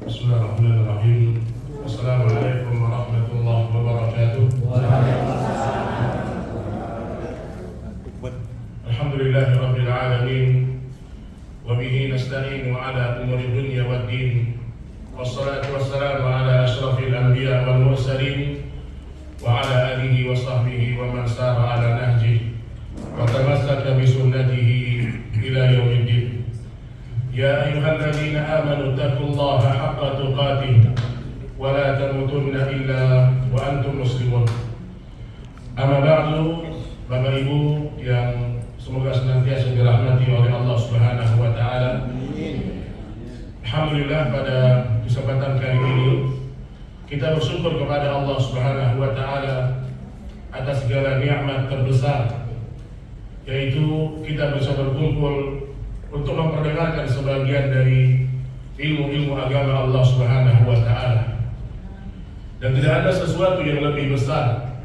Bismillahirrahmanirrahim. Assalamualaikum warahmatullahi wabarakatuh. Alhamdulillahirabbil alamin. Wa bihi nasta'inu ala umuri dunya waddin. Wassalatu wassalamu ala asyrafil anbiya wal mursalin wa ala alihi wa sahbihi wa man sara ala nahjihi wa tamassaka bi sunnatihi ila yaumiddin. Ya ayyuhalladzina amanu taqullaha haqqa tuqatih wa la tamutunna illa wa antum muslimun. Amma ba'du, Bapak Ibu yang semoga senantiasa dirahmati oleh Allah Subhanahu wa taala. Alhamdulillah, pada kesempatan kali ini kita bersyukur kepada Allah Subhanahu wa taala atas segala nikmat terbesar, yaitu kita bisa berkumpul untuk memperdengarkan sebagian dari ilmu-ilmu agama Allah Subhanahu wa taala. Dan tidak ada sesuatu yang lebih besar,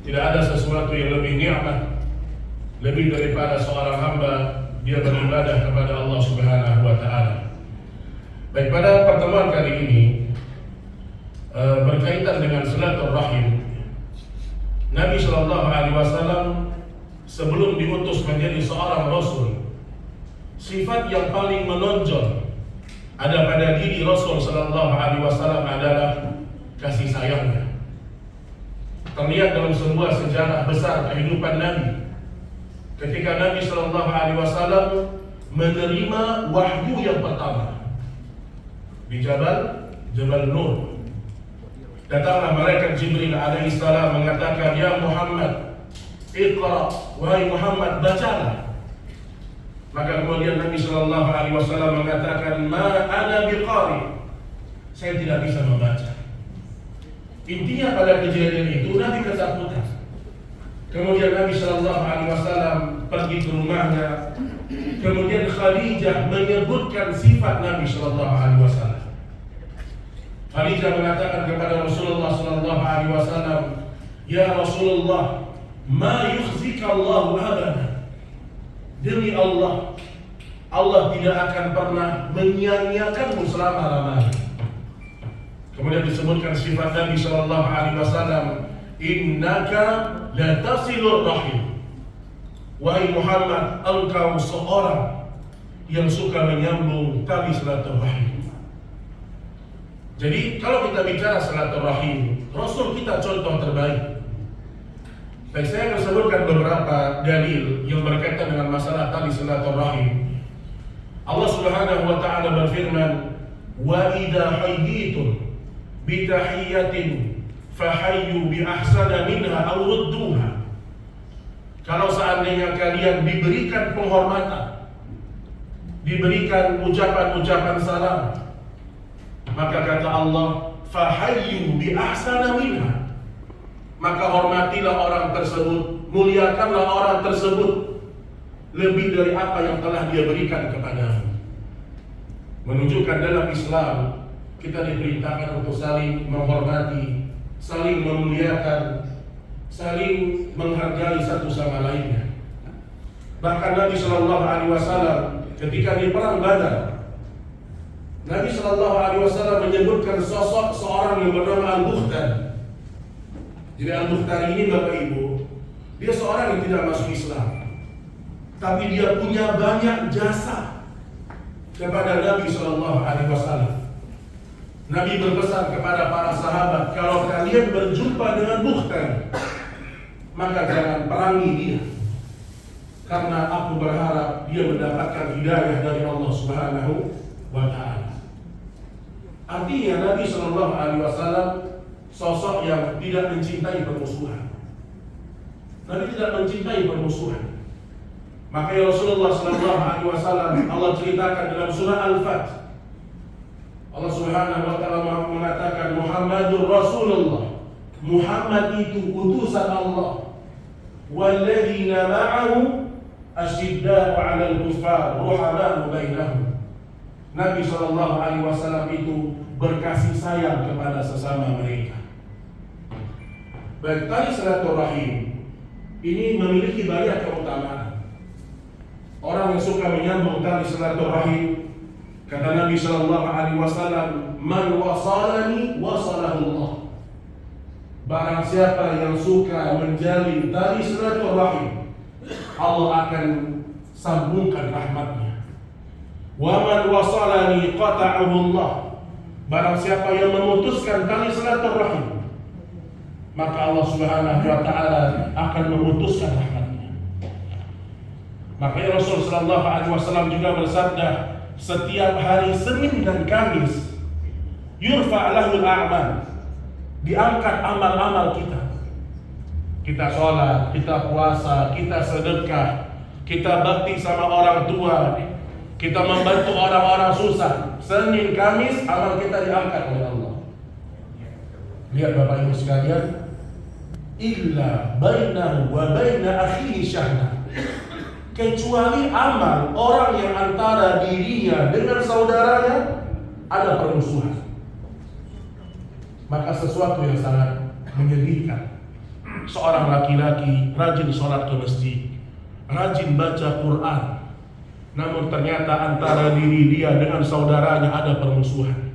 tidak ada sesuatu yang lebih nikmat, lebih daripada seorang hamba dia beribadah kepada Allah Subhanahu wa taala. Baik, pada pertemuan kali ini berkaitan dengan silaturahim. Nabi Shallallahu alaihi wasallam sebelum diutus menjadi seorang rasul, sifat yang paling menonjol ada pada diri Rasul Sallallahu Alaihi Wasallam adalah kasih sayangnya. Terlihat dalam sebuah sejarah besar kehidupan Nabi, ketika Nabi Sallallahu Alaihi Wasallam menerima wahyu yang pertama di Jabal Nur. Datanglah malaikat Jibril alaihissalam mengatakan, "Ya Muhammad, Iqra, wahai Muhammad, bacalah." Maka kemudian Nabi Shallallahu Alaihi Wasallam mengatakan, "Ma ana biqari," saya tidak bisa membaca. Intinya pada kejadian itu Nabi ketakutan. Kemudian Nabi Shallallahu Alaihi Wasallam pergi ke rumahnya. Kemudian Khadijah menyebutkan sifat Nabi Shallallahu Alaihi Wasallam. Khadijah mengatakan kepada Rasulullah Shallallahu Alaihi Wasallam, "Ya Rasulullah, ma yukhzika Allahu abadan." Demi Allah, Allah tidak akan pernah menyia-nyiakanmu selama-lamanya. Kemudian disebutkan sifat Nabi Shallallahu Alaihi Wasallam, "Innaka la tasilur rahim." Wahai Muhammad, engkau seorang yang suka menyambung tali silaturahim. Jadi kalau kita bicara silaturahim, Rasul kita contoh terbaik. Baik, saya akan sebutkan beberapa dalil yang berkaitan dengan masalah tali silaturahim. Allah Subhanahu wa taala berfirman, "Wa idza hayyitum bi tahiyyatin fahayyu bi ahsana minha aw rudduha." Kalau seandainya kalian diberikan penghormatan, diberikan ucapan-ucapan salam, maka kata Allah, "Fahayyu bi ahsana minha." Maka hormatilah orang tersebut, muliakanlah orang tersebut lebih dari apa yang telah dia berikan kepadamu. Menunjukkan dalam Islam kita diperintahkan untuk saling menghormati, saling memuliakan, saling menghargai satu sama lainnya. Bahkan Nabi Shallallahu Alaihi Wasallam ketika di perang Badar, Nabi Shallallahu Alaihi Wasallam menyebutkan sosok seorang yang bernama Al-Bukhtari. Jadi Al-Bukhtari ini, Bapak Ibu, dia seorang yang tidak masuk Islam, tapi dia punya banyak jasa kepada Nabi Shallallahu Alaihi Wasallam. Nabi berpesan kepada para sahabat, kalau kalian berjumpa dengan Bukhtari, maka jangan perangi dia, karena aku berharap dia mendapatkan hidayah dari Allah Subhanahu wa taala. Artinya Nabi Shallallahu Alaihi Wasallam sosok yang tidak mencintai permusuhan. Nabi tidak mencintai permusuhan. Maka Rasulullah Sallallahu Alaihi Wasallam Allah ceritakan dalam surah Al-Fath. Allah Subhanahu Wa Taala mengatakan, "Muhammadur Rasulullah." Muhammad itu utusan Allah. "Walladzina ma'ahu asyidda'u 'alal kuffar, ruhama'u bainahum." Nabi Sallallahu Alaihi Wasallam itu berkasih sayang kepada sesama mereka. Baik, tali silaturahim ini memiliki banyak keutamaan. Orang yang suka menyambung tali silaturahim Kata Nabi Shallallahu Alaihi Wasallam, "Man wasalani wasalahu Allah." Barang siapa yang suka menjalin tali silaturahim, Allah akan sambungkan rahmatnya. Wa man wasalani qata'ahu Allah. Barang siapa yang memutuskan tali silaturahim, maka Allah Subhanahu wa taala akan memutuskan rahmatnya. Maka Rasul sallallahu alaihi wasallam juga bersabda, setiap hari Senin dan Kamis yurfa lahul a'mal, diangkat amal-amal kita. Kita sholat, kita puasa, kita sedekah, kita bakti sama orang tua, kita membantu orang-orang susah. Senin, Kamis, amal kita diangkat oleh Allah. Lihat Bapak Ibu sekalian, illa bainahu wa baina akhihi syahna, kecuali amal orang yang antara dirinya dengan saudaranya ada permusuhan. Maka sesuatu yang sangat menyedihkan, seorang laki-laki rajin sholat ke masjid, rajin baca Quran, namun ternyata antara diri dia dengan saudaranya ada permusuhan,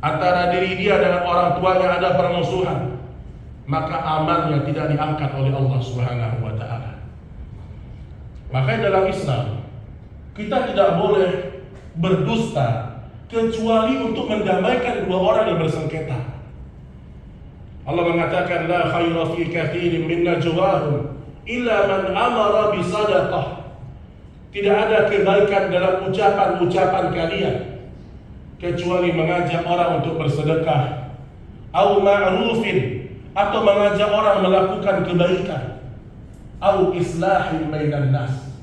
antara diri dia dengan orang tuanya ada permusuhan, maka amalnya tidak diangkat oleh Allah Subhanahu wa taala. Makanya dalam Islam kita tidak boleh berdusta kecuali untuk mendamaikan dua orang yang bersengketa. Allah mengatakan, la khaira fi katsirin min najwahum illa man amara bi sadaqah. Tidak ada kebaikan dalam ucapan-ucapan kalian kecuali mengajak orang untuk bersedekah, au ma'rufin, atau mengajak orang melakukan kebaikan, au islahin bainan nas,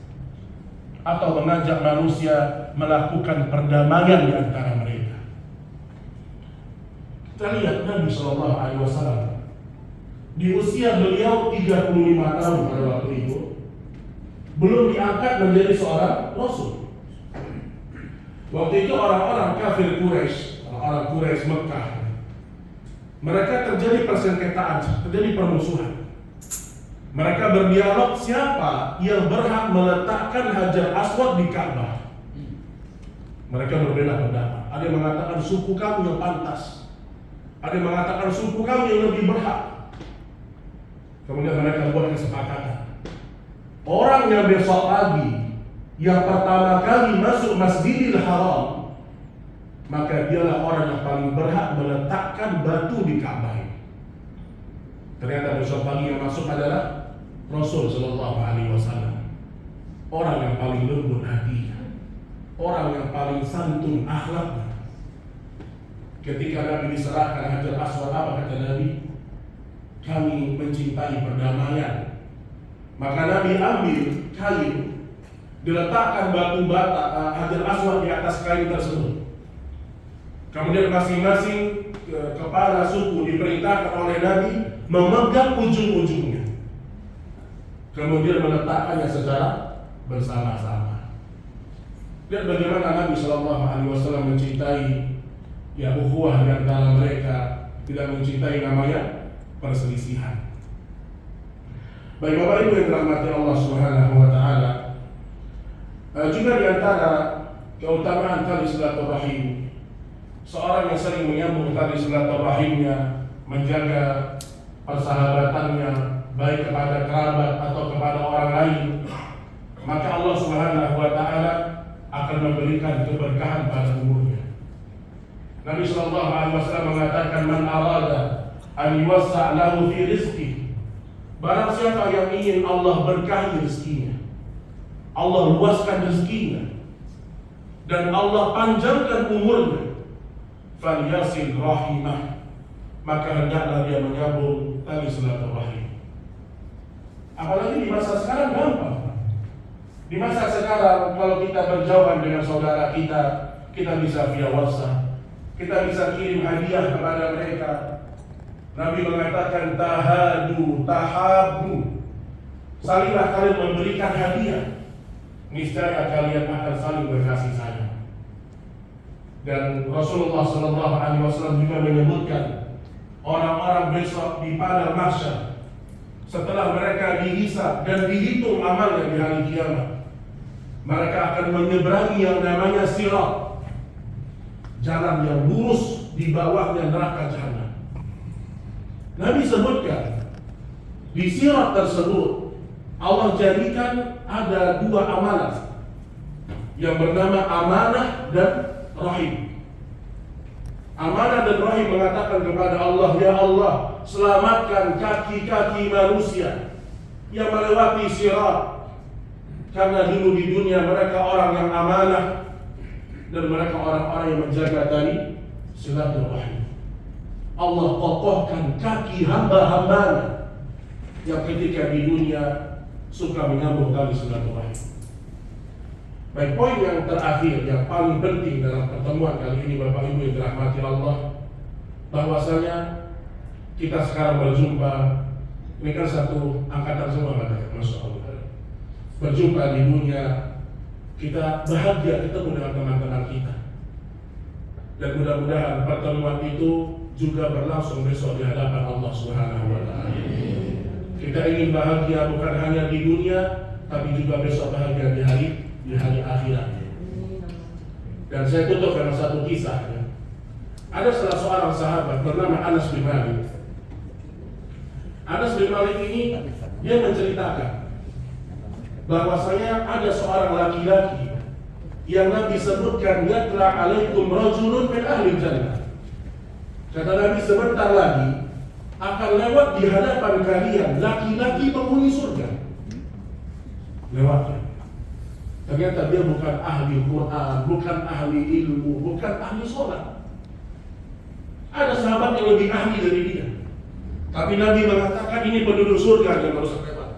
atau mengajak manusia melakukan perdamaian di antara mereka. Kita lihat Nabi Shallallahu Alaihi Wasallam di usia beliau 35 tahun pada waktu itu belum diangkat menjadi seorang Rasul. Waktu itu orang-orang kafir Quraisy, orang-orang Quraisy Mekah, mereka terjadi persengketaan, terjadi permusuhan. Mereka berdialog siapa yang berhak meletakkan Hajar Aswad di Ka'bah. Mereka berbeda pendapat. Ada yang mengatakan suku kamu yang pantas, ada yang mengatakan suku kamu yang lebih berhak. Kemudian mereka buat kesepakatan. Orang yang besok pagi yang pertama kali masuk Masjidil Haram, maka dialah orang yang paling berhak meletakkan batu di Ka'bah. Ternyata besok pagi yang masuk adalah Rasul Sallallahu Alaihi Wasallam, orang yang paling lembut hatinya, orang yang paling santun akhlaknya. Ketika Nabi diserahkan Hajar Aswad, apa kata Nabi? Kami mencintai perdamaian. Maka Nabi ambil kain, diletakkan batu bata Hajar Aswad di atas kain tersebut. Kemudian masing-masing kepala suku diperintahkan oleh Nabi memegang ujung-ujungnya, kemudian meletakkannya secara bersama-sama. Lihat bagaimana Nabi Shallallahu Alaihi Wasallam mencintai ukhuwah di antara mereka, tidak mencintai namanya perselisihan. Baik Bapak Ibu yang dirahmati Allah Subhanahu wa taala, juga di antara keutamaan tali silaturahim, seorang yang sering menyambung tali silaturahimnya, menjaga persahabatannya baik kepada kerabat atau kepada orang lain, maka Allah Subhanahu wa taala akan memberikan keberkahan pada umurnya. Nabi sallallahu alaihi wasallam mengatakan, man arada an yuwassa' lahu fi rizqi, barang siapa yang ingin Allah berkahi rezekinya, Allah luaskan rezekinya, dan Allah panjangkan umurnya, falyasil rahimah, maka hendaklah dia menyambung tali silaturahim. Apalagi di masa sekarang gampang. Di masa sekarang kalau kita berjauhan dengan saudara kita, kita bisa via WhatsApp, kita bisa kirim hadiah kepada mereka. Nabi mengatakan tahadu, tahabu, salinglah kalian memberikan hadiah, niscaya kalian akan saling berkasih sayang. Dan Rasulullah SAW juga menyebutkan orang-orang besok di padang mahsyar, setelah mereka dihisab dan dihitung amalnya di hari kiamat, mereka akan menyeberangi yang namanya sirat. jalan yang lurus, di bawahnya neraka jahanam. Nabi sebutkan di sirat tersebut Allah jadikan ada dua amanah yang bernama amanah dan rahim. Amanah dan rahim mengatakan kepada Allah, ya Allah, selamatkan kaki-kaki manusia yang melewati sirat, karena dulu di dunia mereka orang yang amanah dan mereka orang-orang yang menjaga tali silaturahim. Allah kokohkan kaki hamba-hambanya yang ketika di dunia suka menyambung tali silaturahim. Baik, poin yang terakhir yang paling penting dalam pertemuan kali ini, Bapak Ibu yang dirahmati Allah, bahwasanya kita sekarang berjumpa, ini kan satu angkatan semua, Masya Allah. Berjumpa di dunia, kita bahagia ketemu dengan teman-teman kita. Dan mudah-mudahan pertemuan itu juga berlangsung besok di hadapan Allah Subhanahu wa Ta'ala. Kita ingin bahagia bukan hanya di dunia, tapi juga besok bahagia di hari akhirat. Dan saya tutup dengan satu kisah. Ada salah seorang sahabat bernama Anas bin Malik. Anas bin Malik ini dia menceritakan bahwasanya ada seorang laki-laki yang Nabi sebutkan, yatla alaikum rajulun min ahli jannah. Kata Nabi, sebentar lagi akan lewat di hadapan kalian laki-laki penghuni surga. Lewat. Ternyata dia bukan ahli Quran, bukan ahli ilmu, bukan ahli sholat. Ada sahabat yang lebih ahli dari dia, tapi Nabi mengatakan ini penduduk surga yang harus lewat.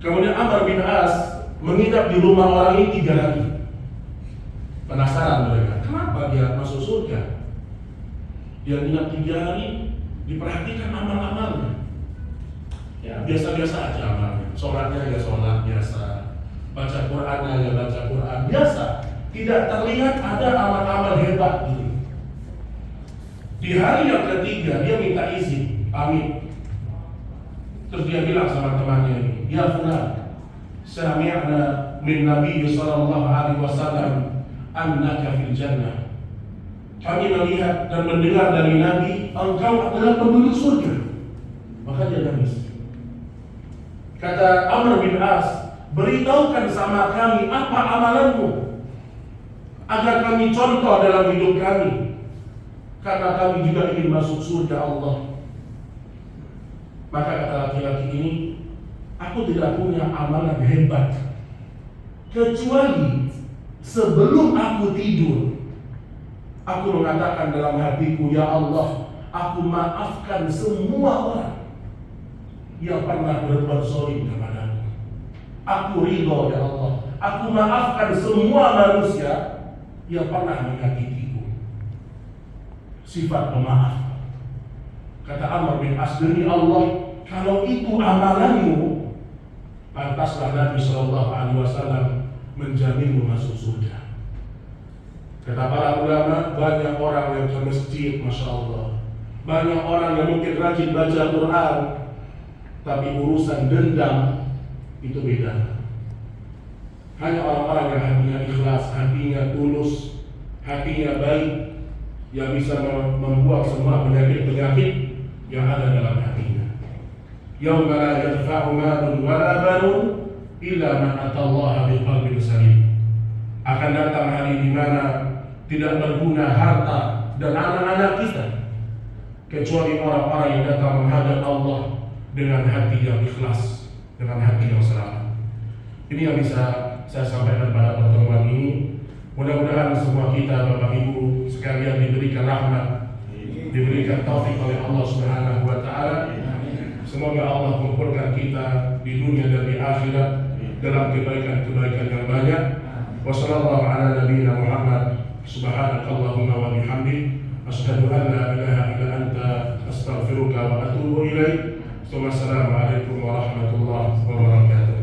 Kemudian Amr bin As menginap di rumah orang ini 3 hari. Penasaran mereka, kenapa dia masuk surga? Dia menginap 3 hari, diperhatikan amal-amalnya. Ya, biasa-biasa aja amalnya. Sholatnya ya sholat biasa, baca Qurannya ya baca Quran biasa. Tidak terlihat ada amal-amal hebat gitu. Di hari yang ketiga dia minta izin, pamit. Terus dia bilang sama temannya ini, ya fulan, sami'na min Nabi sallallahu alaihi wasallam annaka fil jannah. Kami melihat dan mendengar dari Nabi engkau adalah penduduk surga. Maka dia nangis. Kata Amr bin As, beritahukan sama kami apa amalanmu agar kami contoh dalam hidup kami, karena kami juga ingin masuk surga Allah. Maka kata laki-laki ini, aku tidak punya amalan hebat kecuali sebelum aku tidur aku mengatakan dalam hatiku, ya Allah, aku maafkan semua orang yang pernah berbuat zalim kepadaku. Aku ridho ya Allah, aku maafkan semua manusia yang pernah menyakitiku. Sifat pemaaf. Kata Amr bin As, demi Allah, kalau itu amalanmu, pantaslah Nabi Sallallahu Alaihi Wasallam menjaminmu masuk surga. Kata para ulama, banyak orang yang ke masjid, Masya Allah, banyak orang yang mungkin rajin baca Quran, tapi urusan dendam itu beda. Hanya orang-orang yang hatinya ikhlas, hatinya tulus, hatinya baik, yang bisa membuang semua penyakit-penyakit yang ada dalam hatinya. Yauma la yanfa'u malun wala banun illa man atallaha biqalbin salim. Akan datang hari di mana tidak berguna harta dan anak-anak kita kecuali orang-orang yang datang menghadap Allah dengan hati yang ikhlas, dengan hati yang selamat. Ini yang bisa saya sampaikan pada pertemuan ini. Mudah-mudahan semua kita, Bapak Ibu sekalian, diberikan rahmat, diberikan taufik oleh Allah Subhanahu wa Ta'ala. Semoga Allah kumpulkan kita di dunia dan di akhirat dalam kebaikan-kebaikan yang banyak. Wassallallahu ala nabiyyina Muhammad. Subhanakallahumma wa bihamdik, asyhadu an la ilaha illa anta, astaghfiruka wa atubu ilaik. Wassalamualaikum warahmatullahi wabarakatuh.